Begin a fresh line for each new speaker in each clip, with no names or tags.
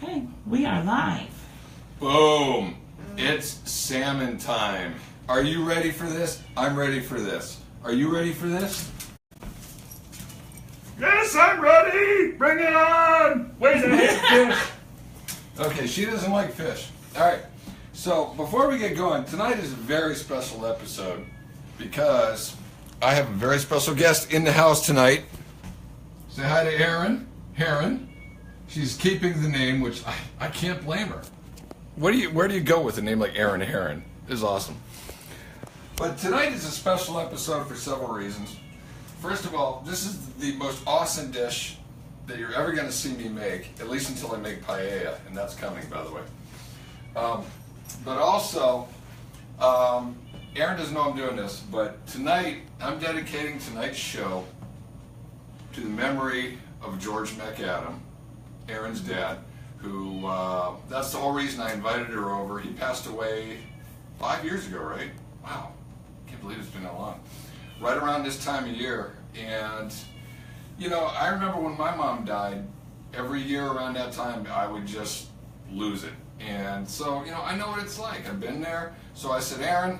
Okay, we are live.
Boom! It's salmon time. Are you ready for this? I'm ready for this. Are you ready for this?
Yes, I'm ready! Bring it on! Where's the fish?
Okay, she doesn't like fish. Alright, so before we get going, tonight is a very special episode because I have a very special guest in the house tonight. Say hi to Erin. Heron. She's keeping the name, which I can't blame her. Where do you go with a name like Erin Heron? It's awesome. But tonight is a special episode for several reasons. First of all, this is the most awesome dish that you're ever going to see me make, at least until I make paella, and that's coming, by the way. But also, Erin doesn't know I'm doing this, but tonight, I'm dedicating tonight's show to the memory of George McAdam, Erin's dad, who, that's the whole reason I invited her over. He passed away 5 years ago, right? Wow, can't believe it's been that long. Right around this time of year, and, you know, I remember when my mom died, every year around that time, I would just lose it. And so, you know, I know what it's like. I've been there. So I said, Erin,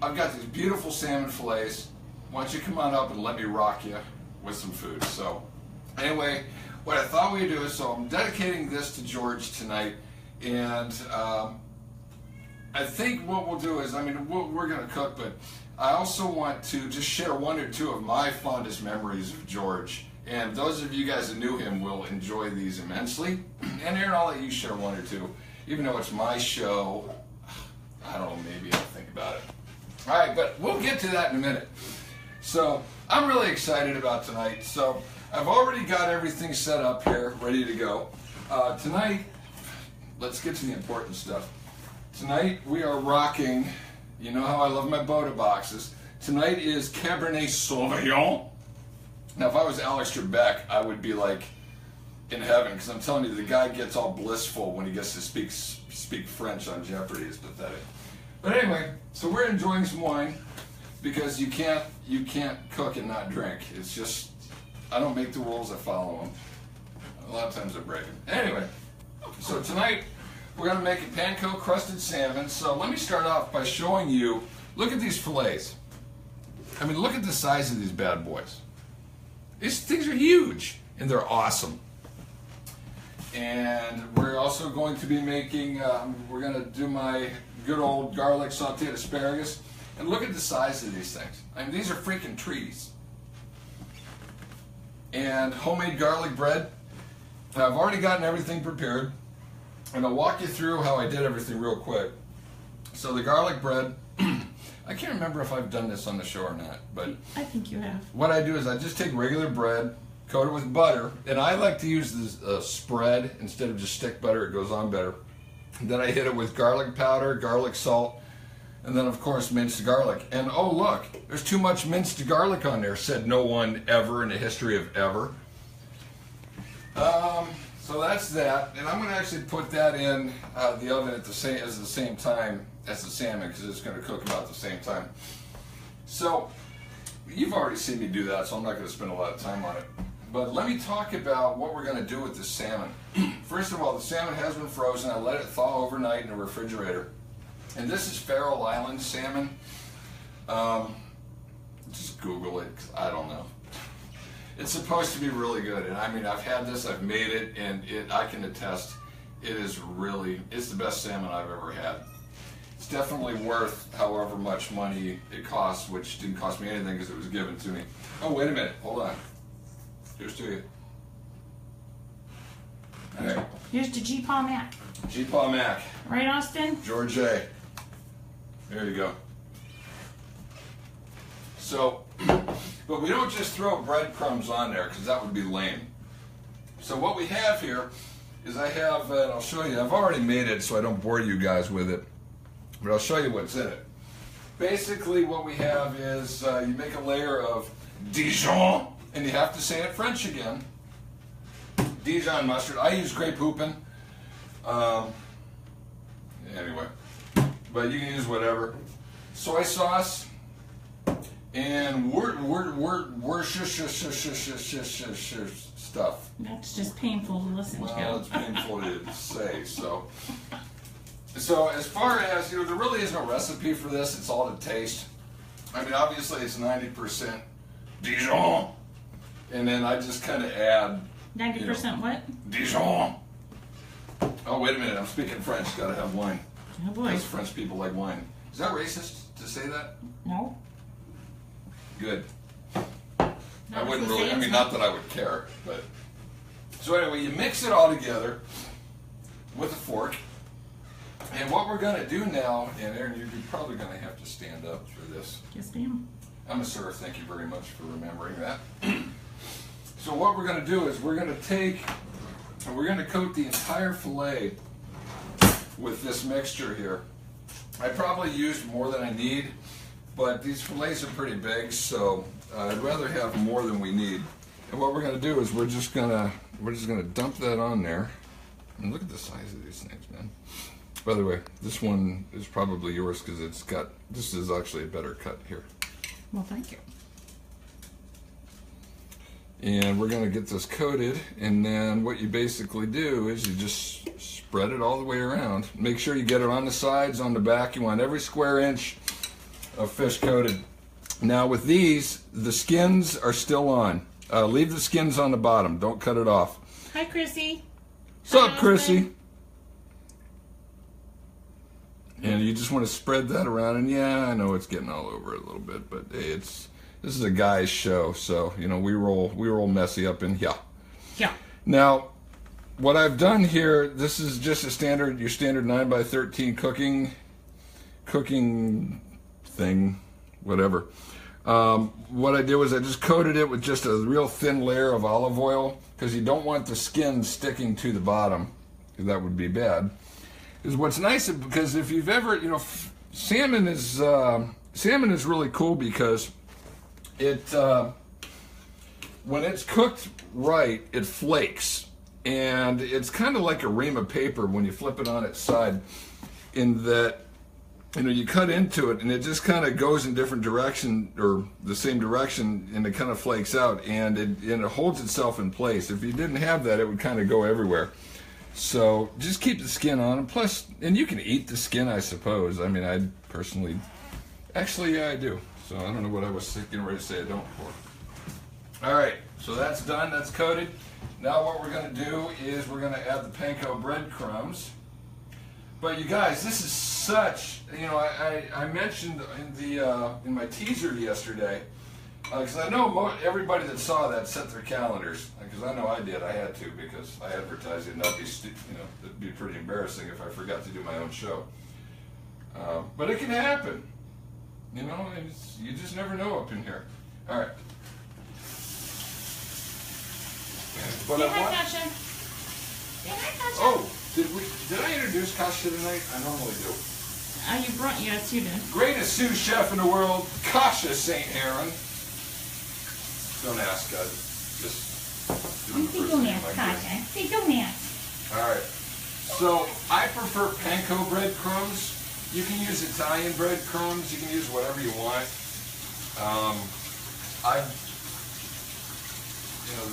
I've got these beautiful salmon fillets. Why don't you come on up and let me rock you with some food? So anyway, what I thought we'd do is, so I'm dedicating this to George tonight, and I think what we'll do is, I mean, we're going to cook, but I also want to just share one or two of my fondest memories of George. And those of you guys that knew him will enjoy these immensely. And Erin, I'll let you share one or two. Even though it's my show, I don't know, maybe I'll think about it. All right, but we'll get to that in a minute. So I'm really excited about tonight. So I've already got everything set up here, ready to go. Tonight, let's get to the important stuff. Tonight we are rocking, you know how I love my Boda boxes. Tonight is Cabernet Sauvignon. Now if I was Alex Trebek, I would be like in heaven, because I'm telling you, the guy gets all blissful when he gets to speak French on Jeopardy. It's pathetic. But anyway, so we're enjoying some wine, because you can't cook and not drink. It's just, I don't make the rules, I follow them. A lot of times I break them. Anyway, so tonight we're going to make a Panko crusted salmon. So let me start off by showing you, look at these fillets. I mean, look at the size of these bad boys. These things are huge, and they're awesome. And we're also going to be making, we're going to do my good old garlic sauteed asparagus. And look at the size of these things. I mean, these are freaking trees. And homemade garlic bread. I've already gotten everything prepared. And I'll walk you through how I did everything real quick. So the garlic bread, I can't remember if I've done this on the show or not, but
I think you have.
what I do is I just take regular bread, coat it with butter, and I like to use this spread instead of just stick butter. It goes on better. And then I hit it with garlic powder, garlic salt, and then, of course, minced garlic. And, oh, look, there's too much minced garlic on there, said no one ever in the history of ever. So that's that. And I'm going to actually put that in the oven at the same time as the salmon, because it's going to cook about the same time. So you've already seen me do that, so I'm not going to spend a lot of time on it. But let me talk about what we're going to do with this salmon. First of all, the salmon has been frozen. I let it thaw overnight in the refrigerator. And this is Faroe Island salmon. Just Google it, 'cause I don't know. It's supposed to be really good, and I mean, I've had this, I've made it, and I can attest, it's the best salmon I've ever had. It's definitely worth however much money it costs, which didn't cost me anything because it was given to me. Oh, wait a minute, hold on. Here's to you. All right.
Here's to G. Paul Mac.
G. Paul Mac.
Right, Austin?
George A. There you go. So, but we don't just throw breadcrumbs on there, because that would be lame. So what we have here is I have, and I'll show you, I've already made it so I don't bore you guys with it, but I'll show you what's in it. Basically what we have is you make a layer of Dijon, and you have to say it French again. Dijon mustard. I use Grey Poupon. Anyway, but you can use whatever. Soy sauce and Worcestershire stuff.
That's just painful to listen
Well,
to.
it's painful to say. So as far as, there really is no recipe for this. It's all to taste. I mean, obviously it's 90% Dijon, and then I just kind of add
90% what?
Dijon. Oh, wait a minute. I'm speaking French. Gotta have wine.
Oh boy.
Because French people like wine. Is that racist to say that?
No.
Good.
Not
I
if
wouldn't
we
really,
say
I
it's
mean,
not.
not that I would care, but. So anyway, you mix it all together with a fork. And what we're gonna do now, and Aaron, you're probably gonna have to stand up for this.
Yes, ma'am.
I'm a sir, thank you very much for remembering that. So what we're gonna do is we're gonna take, and we're gonna coat the entire fillet with this mixture here. I probably used more than I need, but these fillets are pretty big, so I'd rather have more than we need. And what we're gonna do is we're just gonna dump that on there. And look at the size of these things, man. By the way, this one is probably yours because this is actually a better cut here.
Well, thank you.
And we're gonna get this coated, and then what you basically do is you just spread it all the way around. Make sure you get it on the sides, on the back. You want every square inch of fish coated. Now with these, the skins are still on. Leave the skins on the bottom. Don't cut it off.
Hi, Chrissy.
What's up,
Hi,
Chrissy?
husband.
And you just want to spread that around. And yeah, I know it's getting all over it a little bit, but hey, this is a guy's show, so we roll messy up in here.
Yeah.
Now, what I've done here, this is just your standard 9x13 cooking thing, whatever. What I did was I just coated it with just a real thin layer of olive oil, because you don't want the skin sticking to the bottom, because that would be bad. Is what's nice, because if you've ever, salmon is really cool because it when it's cooked right, it flakes, and it's kind of like a ream of paper when you flip it on its side, in that you cut into it and it just kind of goes in different direction, or the same direction, and it kind of flakes out, and it holds itself in place. If you didn't have that, it would kind of go everywhere. So just keep the skin on, and you can eat the skin, I suppose. I mean, I personally, actually, yeah, I do. So I don't know what I was getting ready to say I don't for. All right, so that's done, that's coated. Now what we're gonna do is we're gonna add the panko breadcrumbs. But you guys, this is such, I mentioned in my teaser yesterday, because I know everybody that saw that set their calendars, because I know I did. I had to, because I advertised it, and it'd be pretty embarrassing if I forgot to do my own show. But it can happen. You just never know up in here. All right. But
Say hi, Kasha. Say hi, Kasha.
Oh, did I introduce Kasha tonight? I normally do.
Yes, you did.
Greatest sous chef in the world, Kasha St. Aaron. Don't ask, just do the first
Don't
name
ask,
like
Kasha. Say don't ask.
All right. So I prefer panko breadcrumbs. You can use Italian breadcrumbs. You can use whatever you want.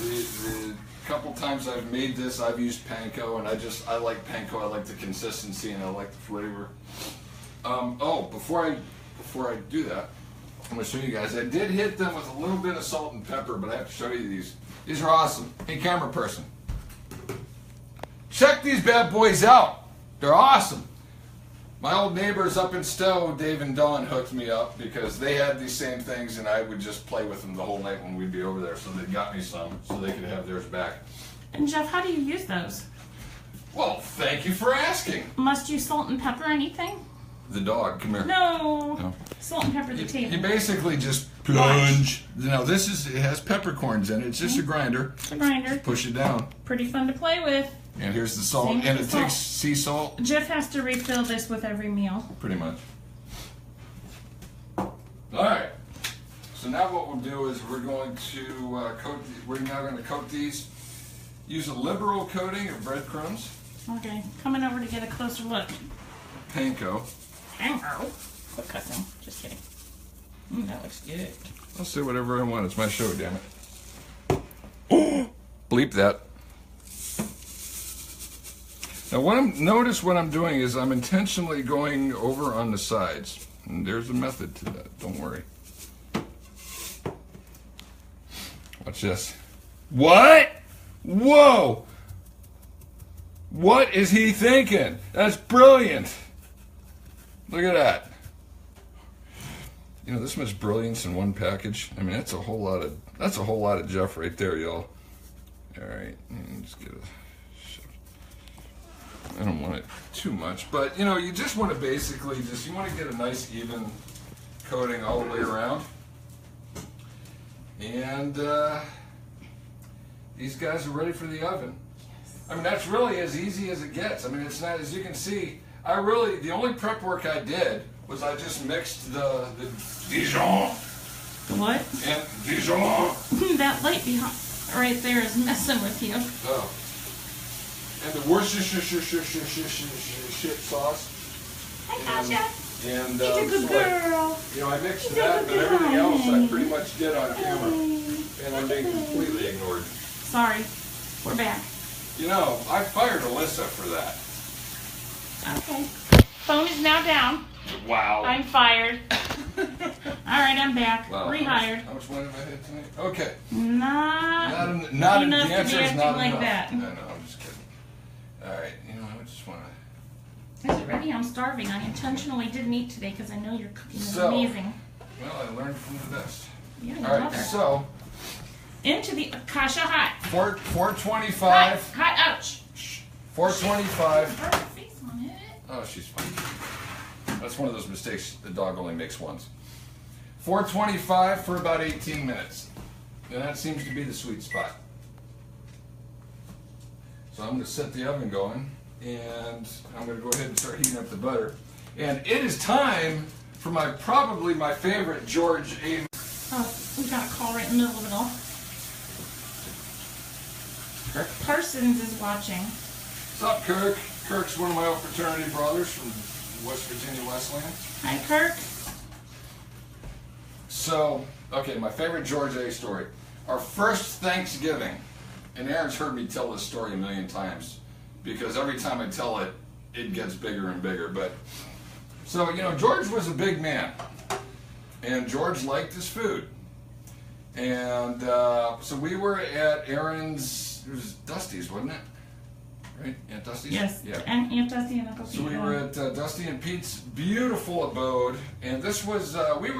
The couple times I've made this, I've used panko, and I like panko. I like the consistency, and I like the flavor. Before I do that, I'm going to show you guys. I did hit them with a little bit of salt and pepper, but I have to show you these. These are awesome. Hey, camera person. Check these bad boys out. They're awesome. My old neighbors up in Stowe, Dave and Dawn, hooked me up because they had these same things, and I would just play with them the whole night when we'd be over there. So they got me some so they could have theirs back.
And Jeff, how do you use those?
Well, thank you for asking.
Must you salt and pepper anything?
The dog, come here.
No. Salt and pepper the table.
You basically just plunge. Now it has peppercorns in it. It's just a grinder.
The grinder.
Just push it down.
Pretty fun to play with.
And here's the salt.
Same
And
with
it
the
takes
salt.
sea salt.
Jeff has to refill this with every meal.
Pretty much. All right. So now what we'll do is we're going to we're now going to coat these. Use a liberal coating of breadcrumbs.
Okay, coming over to get a closer look.
Panko.
Panko. Quit cussing. Just kidding. That looks good.
I'll say whatever I want. It's my show, damn it. bleep that. Now, notice what I'm doing is I'm intentionally going over on the sides. And there's a method to that. Don't worry. Watch this. What? Whoa! What is he thinking? That's brilliant. Look at that. You know, this much brilliance in one package. I mean, that's a whole lot of Jeff right there, y'all. All right, just get a. I don't want it too much, but you know, you just want to basically you want to get a nice even coating all the way around. And these guys are ready for the oven. I mean, that's really as easy as it gets. I mean, it's not, as you can see, the only prep work I did was I just mixed the Dijon.
What?
And Dijon.
That light behind right there is messing with you.
Oh. And the Worcestershire sauce.
Hi, Tasha.
And
She's a good girl.
You know, I mixed that, but everything else I pretty much did on camera. And I'm being completely ignored.
Sorry. We're back.
You know, I fired Alyssa for that.
Okay. Phone is now down.
Wow.
I'm fired. All right, I'm back.
Wow.
Rehired.
How much money have I had tonight? Okay.
Not
the
enough to be
answer is
acting
not
like
enough.
that.
No, I'm just kidding. All right, you know, I just want to.
Is it ready? I'm starving. I intentionally didn't eat today because I know your cooking is
So,
amazing.
Well, I learned from the best.
Yeah,
All right, so
into the Kasha hot.
425.
Hot, ouch.
425.
Burn her face on it.
Oh, she's fine. That's one of those mistakes. The dog only makes once. 425 for about 18 minutes. And that seems to be the sweet spot. So I'm going to set the oven going, and I'm going to go ahead and start heating up the butter. And it is time for probably my favorite George A.
Oh, we got a call right in the middle of it all.
Kirk?
Parsons is watching.
What's up, Kirk? Kirk's one of my old fraternity brothers from West Virginia Westland.
Hi, Kirk.
So, okay, my favorite George A. story. Our first Thanksgiving, and Aaron's heard me tell this story a million times, because every time I tell it, it gets bigger and bigger. But, so, you know, George was a big man, and George liked his food. And so we were at Aaron's, it was Dusty's, wasn't it? Right? Aunt Dusty's?
Yes.
Yeah.
And Aunt Dusty and Uncle Pete.
So we were at Dusty and Pete's beautiful abode, and this was we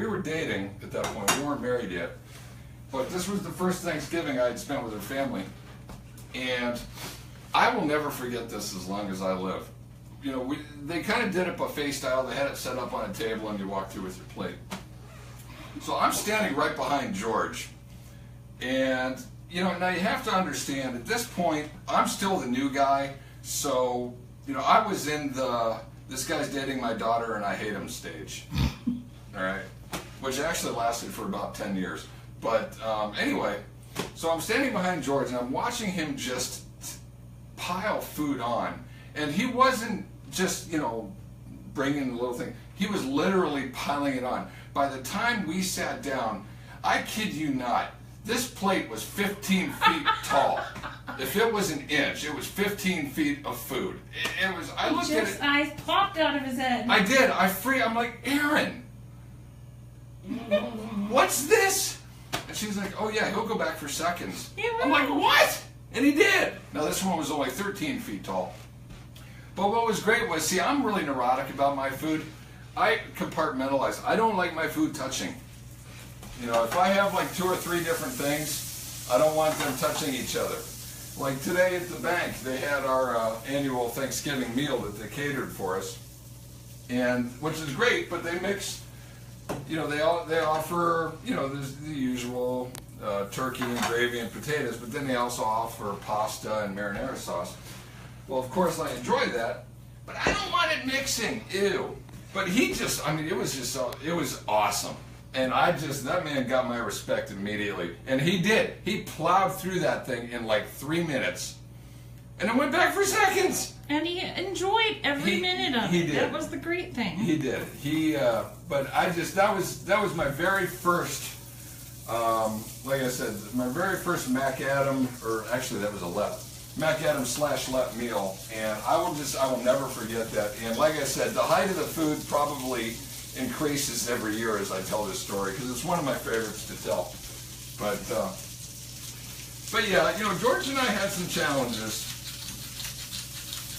were dating at that point. We weren't married yet, but this was the first Thanksgiving I had spent with her family, and I will never forget this as long as I live. You know, they kind of did it buffet style. They had it set up on a table, and you walk through with your plate. So I'm standing right behind George, and you know, now you have to understand, at this point, I'm still the new guy, so, you know, I was in this guy's dating my daughter and I hate him stage, all right, which actually lasted for about 10 years. But anyway, so I'm standing behind George and I'm watching him just pile food on, and he wasn't just, you know, bringing the little thing. He was literally piling it on. By the time we sat down, I kid you not, this plate was 15 feet tall. If it was an inch, it was 15 feet of food. It was. I looked at it.
Jeff's eyes popped out of his head.
I did. I'm like, Aaron, what's this? And she's like, oh yeah, he'll go back for seconds. I'm like, what? And he did. Now this one was only 13 feet tall. But what was great was, see, I'm really neurotic about my food. I compartmentalize. I don't like my food touching. You know, if I have like 2 or 3 different things, I don't want them touching each other. Like today at the bank, they had our annual Thanksgiving meal that they catered for us, and which is great. But they mix, you know, they offer, you know, there's the usual turkey and gravy and potatoes, but then they also offer pasta and marinara sauce. Well, of course I enjoy that, but I don't want it mixing. Ew. But he just, I mean, it was awesome. And that man got my respect immediately. And he did. He plowed through that thing in like 3 minutes. And it went back for seconds.
And he enjoyed every minute of it.
He did.
That was the great thing.
He did. But that was my very first Like I said, my very first Macadam, or actually that was a Lep, Macadam / Lep meal, and I will never forget that. And like I said, the height of the food probably increases every year as I tell this story, because it's one of my favorites to tell. But yeah, you know, George and I had some challenges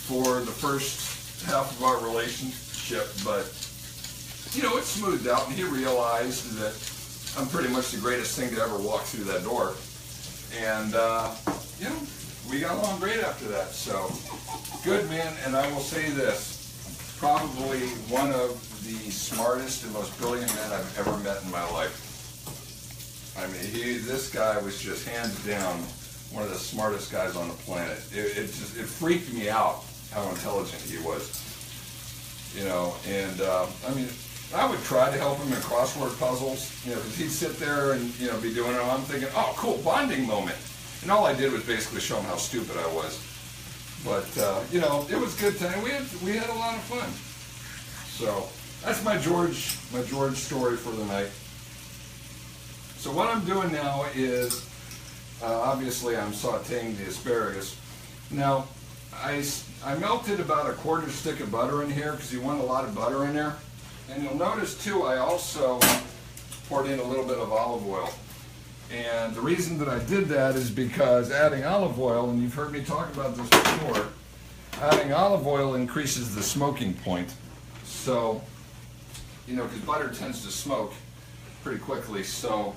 for the first half of our relationship, but you know, it smoothed out, and he realized that I'm pretty much the greatest thing to ever walk through that door. And you know, we got along great after that. So good, man. And I will say this, probably one of the smartest and most brilliant men I've ever met in my life. I mean, this guy was just hands down one of the smartest guys on the planet. It freaked me out how intelligent he was. You know, and I mean, I would try to help him in crossword puzzles, you know, because he'd sit there and, you know, be doing it. I'm thinking, oh, cool, bonding moment. And all I did was basically show him how stupid I was. But, you know, it was a good time. We had a lot of fun. So that's my George story for the night. So what I'm doing now is, obviously I'm sauteing the asparagus. Now, I melted about a quarter stick of butter in here because you want a lot of butter in there. And you'll notice too, I also poured in a little bit of olive oil. And the reason that I did that is because adding olive oil, and you've heard me talk about this before, adding olive oil increases the smoking point. So, you know, because butter tends to smoke pretty quickly, so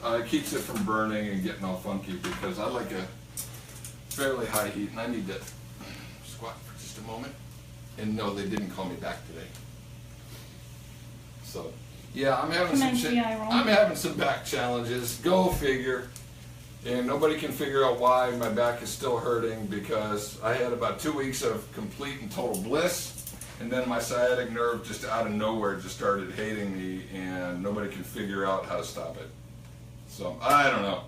it keeps it from burning and getting all funky, because I like a fairly high heat, and I need to squat for just a moment. And no, they didn't call me back today. So, yeah, I'm having some back challenges. Go figure. And nobody can figure out why my back is still hurting, because I had about 2 weeks of complete and total bliss, and then my sciatic nerve just out of nowhere just started hating me, and nobody can figure out how to stop it. So I don't know.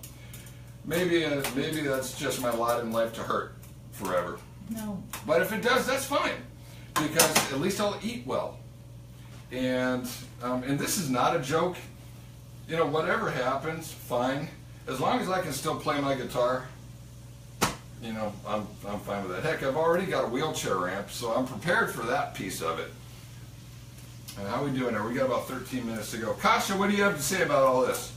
Maybe that's just my lot in life to hurt forever.
No.
But if it does, that's fine, because at least I'll eat well. And this is not a joke. You know, whatever happens, fine. As long as I can still play my guitar, you know, I'm fine with that. Heck, I've already got a wheelchair ramp, so I'm prepared for that piece of it. And how are we doing there? We got about 13 minutes to go. Kasha, what do you have to say about all this?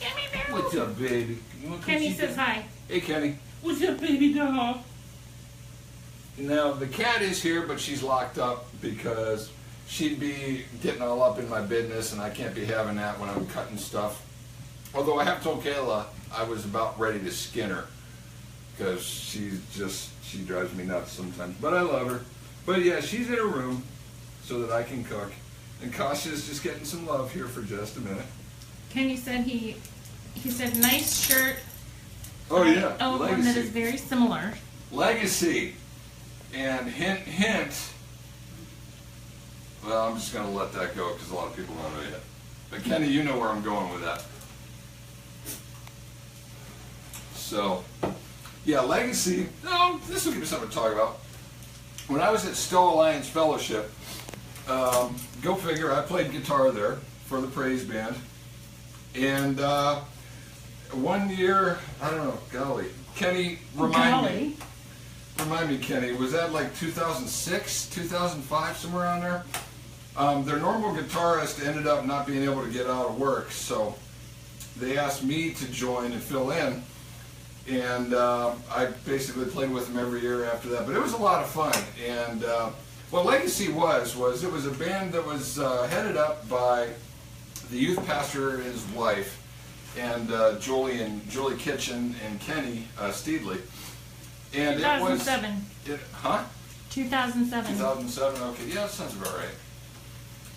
Gimme Bear.
What's up, baby?
Kenny says hi.
Hey, Kenny.
What's up, baby dog?
Now, the cat is here, but she's locked up because she'd be getting all up in my business, and I can't be having that when I'm cutting stuff. Although I have told Kayla I was about ready to skin her, because she drives me nuts sometimes. But I love her. But yeah, she's in her room so that I can cook. And Kasha's just getting some love here for just a minute.
Kenny said he said nice shirt.
Oh yeah,
Oh,
Legacy.
one that is very similar.
Legacy. And hint, hint. Well, I'm just going to let that go because a lot of people don't know yet. But Kenny, you know where I'm going with that. So, yeah, Legacy. No, this will give me something to talk about. When I was at Stowe Alliance Fellowship, go figure, I played guitar there for the praise band. And 1 year, I don't know, golly, Kenny, remind me, Kenny, was that like 2006, 2005, somewhere around there? Their normal guitarist ended up not being able to get out of work, so they asked me to join and fill in. And I basically played with them every year after that. But it was a lot of fun. And what Legacy was it was a band that was headed up by the youth pastor and his wife, and Julie Kitchen and Kenny Steedley. And
2007. 2007.
2007, okay, yeah, that sounds about right.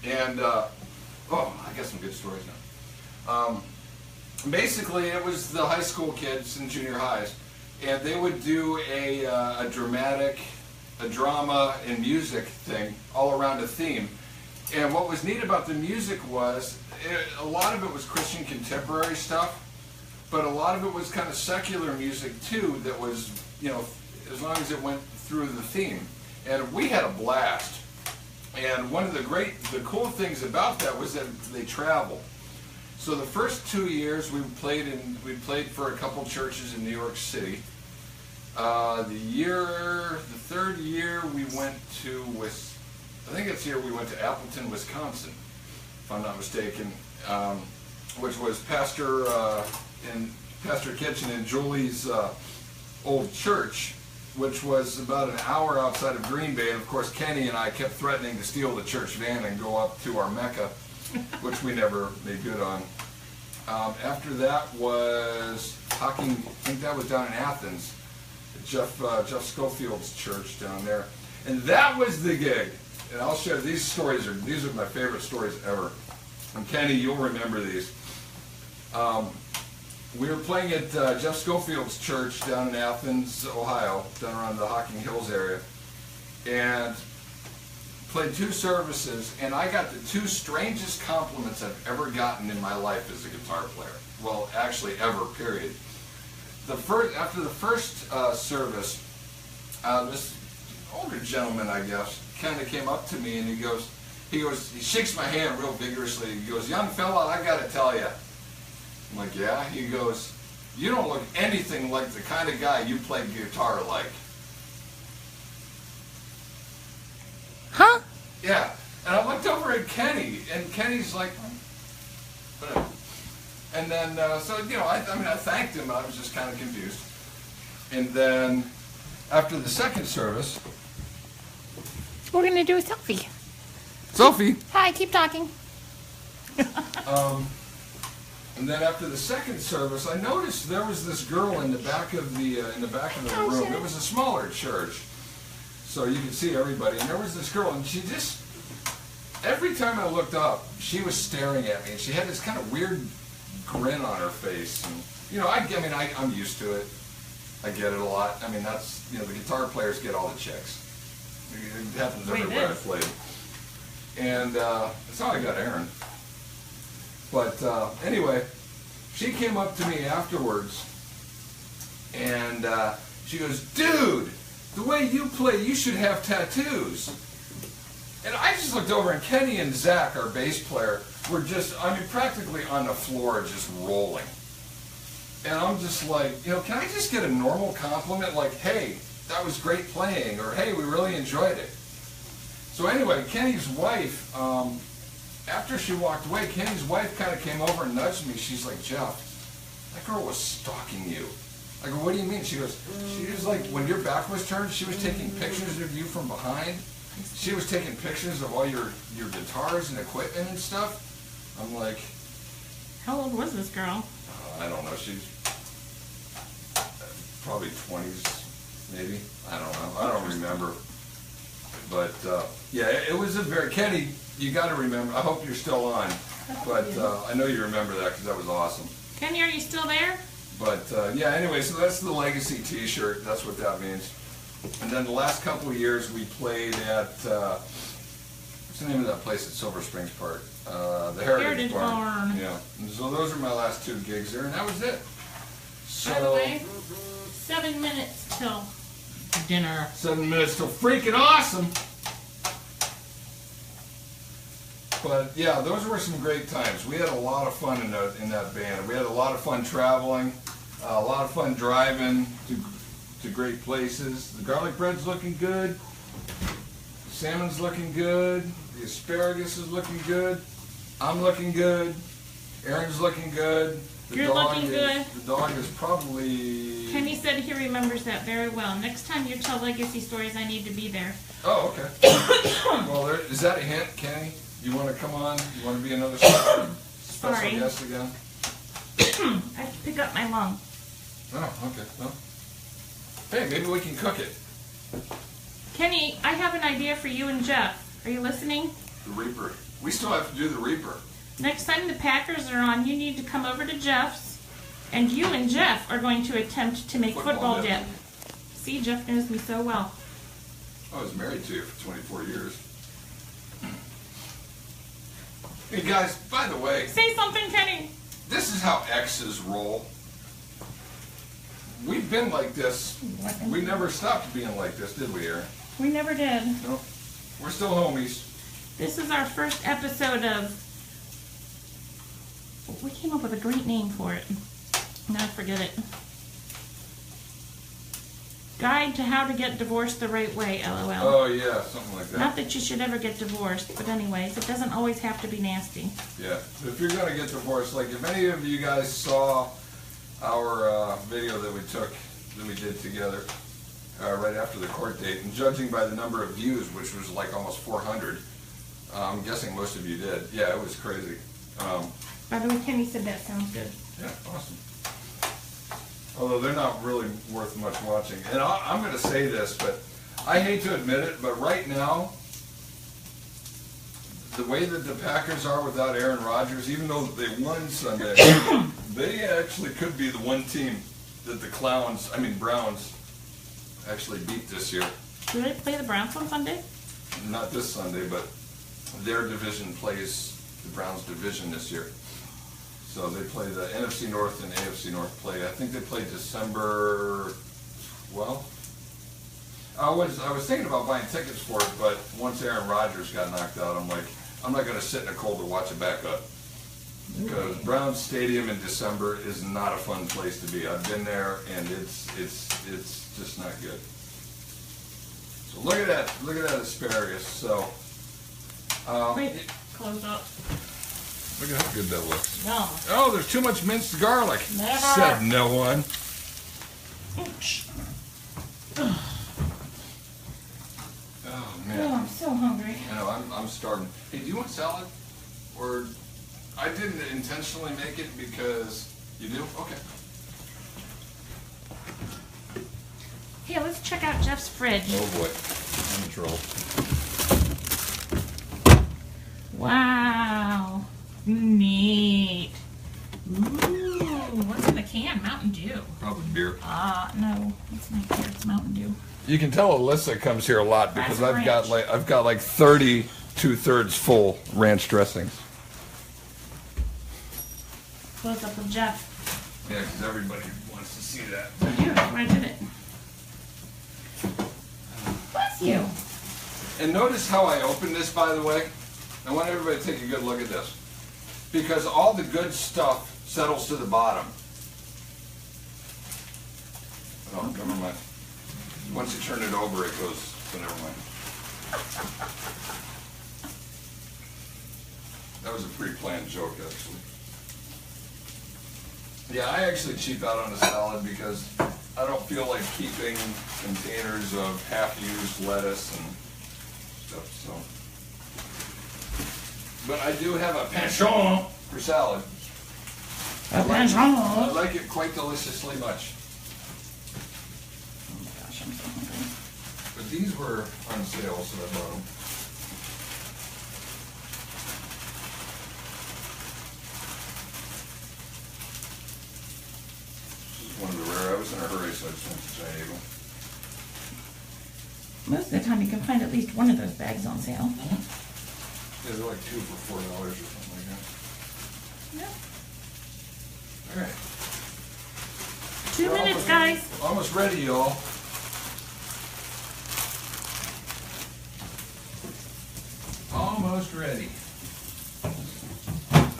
And, I got some good stories now. Basically, it was the high school kids and junior highs, and they would do a drama and music thing all around a theme. And what was neat about the music was, a lot of it was Christian contemporary stuff, but a lot of it was kind of secular music too that was, you know, as long as it went through the theme. And we had a blast. And one of the cool things about that was that they traveled. So the first 2 years we played for a couple churches in New York City. The third year we went to we went to Appleton, Wisconsin, if I'm not mistaken, which was Pastor Kitchen and Julie's old church, which was about an hour outside of Green Bay. And of course, Kenny and I kept threatening to steal the church van and go up to our Mecca, which we never made good on. After that was Hocking, I think that was down in Athens, Jeff Schofield's church down there. And that was the gig. And I'll share these stories. These are my favorite stories ever. And Kenny, you'll remember these. We were playing at Jeff Schofield's church down in Athens, Ohio, down around the Hocking Hills area, and played 2 services, and I got the 2 strangest compliments I've ever gotten in my life as a guitar player. Well, actually ever, period. After the first service, this older gentleman, I guess, kind of came up to me and he shakes my hand real vigorously. He goes, "Young fella, I got to tell you." I'm like, "Yeah?" He goes, "You don't look anything like the kind of guy you play guitar like."
Huh?
Yeah. And I looked over at Kenny, and Kenny's like, whatever. And then, so, you know, I thanked him, I was just kind of confused. And then, after the second service,
We're going to do a selfie.
Sophie!
Hi, keep talking.
And then after the second service, I noticed there was this girl in the back of the room. It was a smaller church, so you could see everybody. And there was this girl, and she just, every time I looked up, she was staring at me, and she had this kind of weird grin on her face. And you know, I'm used to it. I get it a lot. I mean, that's, you know, the guitar players get all the chicks. It happens everywhere I played. And that's how I got Aaron. But anyway, she came up to me afterwards, and she goes, "Dude, the way you play, you should have tattoos." And I just looked over, and Kenny and Zach, our bass player, were just, practically on the floor, just rolling. And I'm just like, you know, can I just get a normal compliment like, "Hey, that was great playing," or "Hey, we really enjoyed it"? So anyway, Kenny's wife, after she walked away, Kenny's wife kind of came over and nudged me. She's like, "Jeff, that girl was stalking you." I go, "What do you mean?" She goes, "She was like, when your back was turned, she was taking pictures of you from behind. She was taking pictures of all your guitars and equipment and stuff." I'm like,
How old was this girl?
I don't know. She's probably 20s, maybe. I don't know. I don't remember. But yeah, it was a very, Kenny, you got to remember. I hope you're still on. But I know you remember that because that was awesome.
Kenny, are you still there?
But yeah, anyway, so that's the Legacy T-shirt. That's what that means. And then the last couple of years we played at, what's the name of that place at Silver Springs Park? The Heritage Barn. Yeah. And so those are my last 2 gigs there, and that was it. So,
By the way, 7 minutes till dinner.
7 minutes till freaking awesome. But yeah, those were some great times. We had a lot of fun in that band. We had a lot of fun traveling, a lot of fun driving to great places. The garlic bread's looking good. The salmon's looking good. The asparagus is looking good. I'm looking good. Aaron's looking good.
You're looking good.
The dog is probably...
Kenny said he remembers that very well. Next time you tell legacy stories, I need to be there.
Oh, okay. Well, is that a hint, Kenny? You want to come on? You want to be another special guest again?
I have to pick up my lung.
Oh, okay. Well, hey, maybe we can cook it.
Kenny, I have an idea for you and Jeff. Are you listening?
The Reaper. We still have to do the Reaper.
Next time the Packers are on, you need to come over to Jeff's, and you and Jeff are going to attempt to make football dip. See, Jeff knows me so well.
I was married to you for 24 years. Hey guys, by the way,
Say something, Kenny.
this is how exes roll. We've been like this. We never stopped being like this, did we, Aaron?
We never did.
No. We're still homies.
This is our first episode of We came up with a great name for it. Now I forget it. Guide to how to get divorced the right way, LOL.
Oh yeah, something like that.
Not that you should ever get divorced, but anyways, it doesn't always have to be nasty.
Yeah, if you're gonna get divorced, like if any of you guys saw our video that we did together right after the court date, and judging by the number of views, which was like almost 400, I'm guessing most of you did. Yeah, it was crazy.
By the way, Kenny said that sounds good.
Yeah, awesome. Although they're not really worth much watching. And I'm going to say this, but I hate to admit it, but right now, the way that the Packers are without Aaron Rodgers, even though they won Sunday, they actually could be the one team that the Browns actually beat this year.
Do they play the Browns on Sunday?
Not this Sunday, but their division plays the Browns division this year. So they play the NFC North and AFC North play. I think they play December 12th. I was thinking about buying tickets for it, but once Aaron Rodgers got knocked out, I'm like, I'm not going to sit in the cold to watch it back up. Because Browns Stadium in December is not a fun place to be. I've been there, and it's just not good. So look at that asparagus. So
Wait, close up.
look at how good that looks.
No.
Oh, there's too much minced garlic.
Never.
Said no one.
Ouch.
Oh
Oh,
man.
I'm so hungry.
I know, I'm starving. Hey, do you want salad? Or I didn't intentionally make it because you do? Okay.
Hey, let's check out Jeff's fridge.
Oh boy, I'm in trouble.
Wow. Neat. Ooh, what's in the can? Mountain Dew.
Probably beer.
No, it's not beer. It's Mountain Dew.
You can tell Alyssa comes here a lot because
That's
I've got like 30 2/3 full ranch dressings.
Close up with Jeff.
Yeah, because everybody wants to see that.
I did it. Bless you.
And notice how I opened this, by the way. I want everybody to take a good look at this. Because all the good stuff settles to the bottom. Oh, never mind. Once you turn it over, it goes, so never mind. That was a pre-planned joke, actually. Yeah, I actually cheap out on a salad because I don't feel like keeping containers of half-used lettuce and stuff, so. But I do have a penchant for salad. I like it quite deliciously much.
Oh my gosh, I'm so hungry.
But these were on sale, so I bought them. This is one of the rare. I was in a hurry, so I just went to San Diego.
Most of the time you can find at least one of those bags on sale.
Yeah, they're like 2 for $4 or something like that.
Yep.
All right.
2 minutes, guys.
Almost ready, y'all. Almost ready.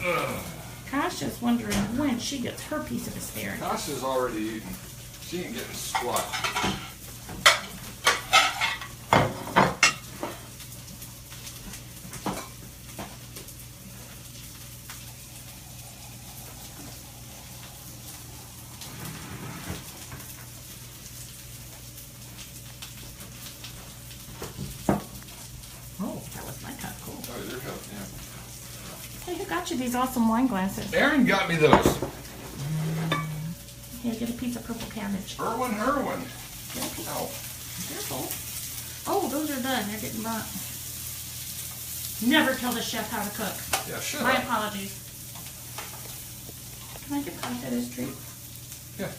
Ugh.
Kasha's wondering when she gets her piece of asparagus.
Tasha's already eaten. She ain't getting squat.
Oh, that was my cup. Cool.
Oh, your cup, yeah.
Hey, who got you these awesome wine glasses?
Aaron got me those.
Here, get a piece of purple cabbage.
Herwin.
Get a piece.
Ow.
Careful. Oh, those are done. They're getting burnt. Never tell the chef how to cook.
Yeah, shut
My
up.
apologies. Can I give Kasha this treat?
Yeah.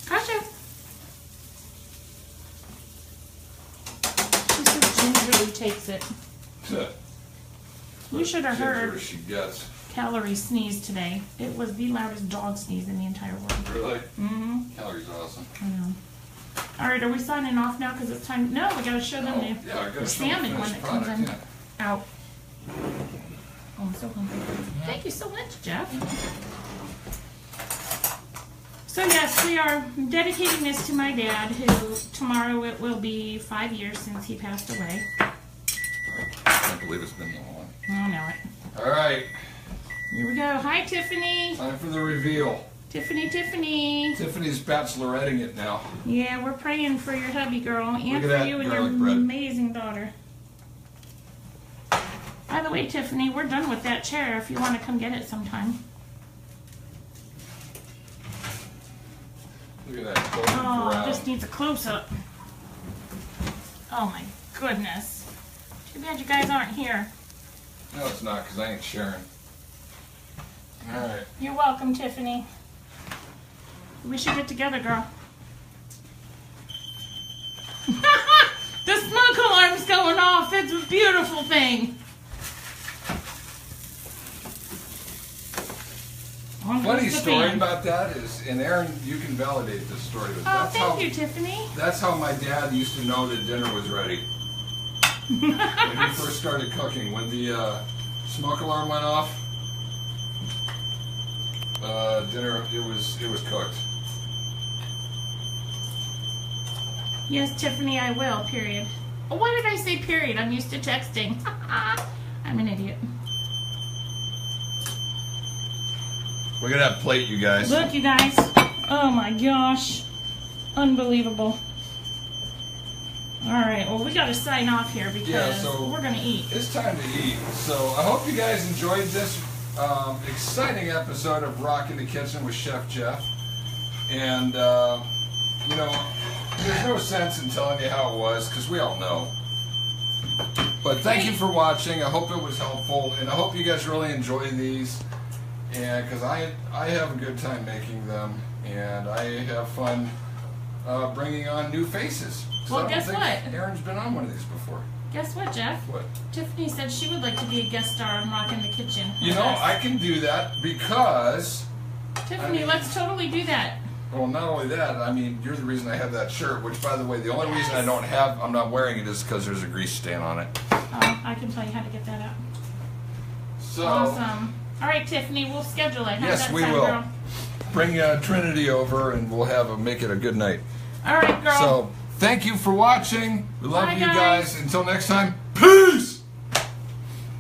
Kasha! She so gingerly takes it. You should have
Ginger
heard
she gets.
Calorie sneeze today. It was the loudest dog sneeze in the entire world.
Really?
Mm-hmm.
Calories awesome.
I know. All right, are we signing off now? Because it's time. No, we got to show them
Oh, yeah, I gotta
the
show them
salmon
the
one that
finished
comes in.
product,
Out. Oh, I'm so hungry. Thank you so much, Jeff. So yes, we are dedicating this to my dad, who tomorrow it will be 5 years since he passed away.
I can't believe it's been that long.
I know it.
All right.
Here we go. Hi, Tiffany.
Time for the reveal.
Tiffany.
Tiffany's bacheloretting it now.
Yeah, we're praying for your hubby, girl, and
Look at
for
that
you and your
garlic bread.
amazing daughter. By the way, Tiffany, we're done with that chair if you want to come get it sometime.
Look at that golden
Oh,
brown.
this needs a close-up. Oh my goodness. Too bad you guys aren't here.
No, it's not, because I ain't sharing. All right.
You're welcome, Tiffany. We should get together, girl. The smoke alarm's going off. It's a beautiful thing.
Funny story about that is, and Aaron, you can validate this story. But
Oh, thank you, Tiffany.
That's how my dad used to know that dinner was ready. When he first started cooking, when the smoke alarm went off, dinner it was cooked.
Yes, Tiffany, I will, period. Oh, why did I say period? I'm used to texting. I'm an idiot.
Look at that plate, you guys.
Look, you guys. Oh my gosh. Unbelievable. Alright, well, we gotta sign off here because we're gonna eat.
It's time to eat. So I hope you guys enjoyed this exciting episode of Rockin' the Kitchen with Chef Jeff. And, you know, there's no sense in telling you how it was because we all know. But thank you for watching. I hope it was helpful. And I hope you guys really enjoy these. And because I have a good time making them. And I have fun bringing on new faces.
Well, guess what?
Aaron's been on one of these before.
Guess what, Jeff?
What?
Tiffany said she would like to be a guest star on Rockin' the Kitchen.
You know, I can do that because...
Tiffany, let's totally do that.
Well, not only that, I mean, you're the reason I have that shirt, which, by the way, the only reason I'm not wearing it is because there's a grease stain on it.
I can tell you how to get that out.
So...
Awesome. All right, Tiffany, we'll schedule it. How does
Yes,
that
we
sound,
will.
girl?
Bring Trinity over and we'll make it a good night.
All right, girl.
So, thank you for watching. We love
Bye,
you
guys.
guys. Until next time.